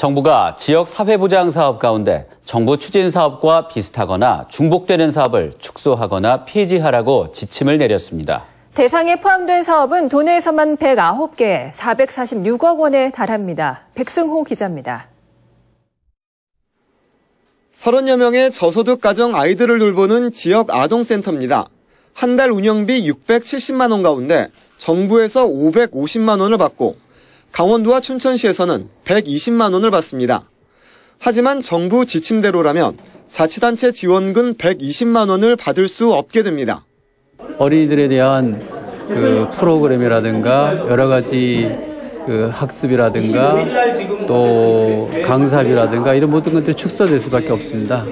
정부가 지역 사회보장 사업 가운데 정부 추진 사업과 비슷하거나 중복되는 사업을 축소하거나 폐지하라고 지침을 내렸습니다. 대상에 포함된 사업은 도내에서만 109개, 446억 원에 달합니다. 백승호 기자입니다. 30여 명의 저소득 가정 아이들을 돌보는 지역 아동센터입니다. 한 달 운영비 670만 원 가운데 정부에서 550만 원을 받고 강원도와 춘천시에서는 120만 원을 받습니다. 하지만 정부 지침대로라면 자치단체 지원금 120만 원을 받을 수 없게 됩니다. 어린이들에 대한 프로그램이라든가 여러 가지 학습이라든가 또 강사비라든가 이런 모든 것들이 축소될 수밖에 없습니다.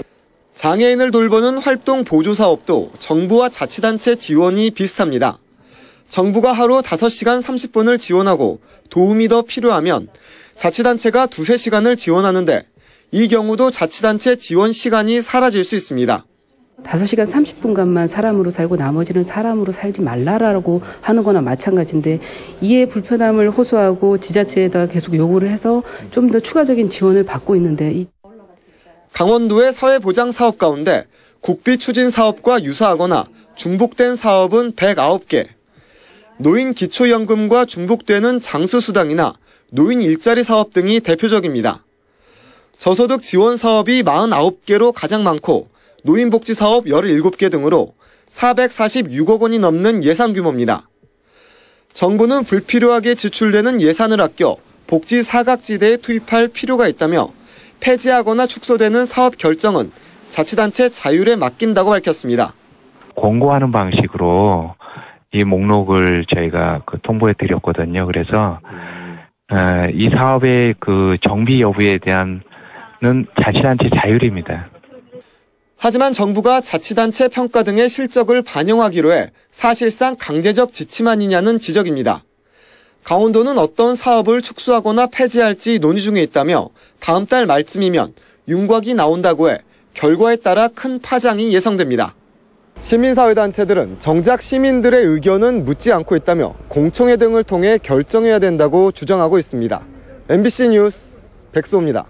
장애인을 돌보는 활동 보조 사업도 정부와 자치단체 지원이 비슷합니다. 정부가 하루 5시간 30분을 지원하고 도움이 더 필요하면 자치단체가 2-3시간을 지원하는데 이 경우도 자치단체 지원 시간이 사라질 수 있습니다. 5시간 30분간만 사람으로 살고 나머지는 사람으로 살지 말라라고 하는 거나 마찬가지인데 이에 불편함을 호소하고 지자체에다 계속 요구를 해서 좀 더 추가적인 지원을 받고 있는데 강원도의 사회보장 사업 가운데 국비 추진 사업과 유사하거나 중복된 사업은 109개, 노인 기초연금과 중복되는 장수수당이나 노인 일자리 사업 등이 대표적입니다. 저소득 지원 사업이 49개로 가장 많고 노인복지 사업 17개 등으로 446억 원이 넘는 예산 규모입니다. 정부는 불필요하게 지출되는 예산을 아껴 복지 사각지대에 투입할 필요가 있다며 폐지하거나 축소되는 사업 결정은 자치단체 자율에 맡긴다고 밝혔습니다. 공고하는 방식으로 이 목록을 저희가 통보해 드렸거든요. 그래서 이 사업의 정비 여부에 대한은 자치단체 자율입니다. 하지만 정부가 자치단체 평가 등의 실적을 반영하기로 해 사실상 강제적 지침 아니냐는 지적입니다. 강원도는 어떤 사업을 축소하거나 폐지할지 논의 중에 있다며 다음 달 말쯤이면 윤곽이 나온다고 해 결과에 따라 큰 파장이 예상됩니다. 시민사회단체들은 정작 시민들의 의견은 묻지 않고 있다며 공청회 등을 통해 결정해야 된다고 주장하고 있습니다. MBC 뉴스 백수호입니다.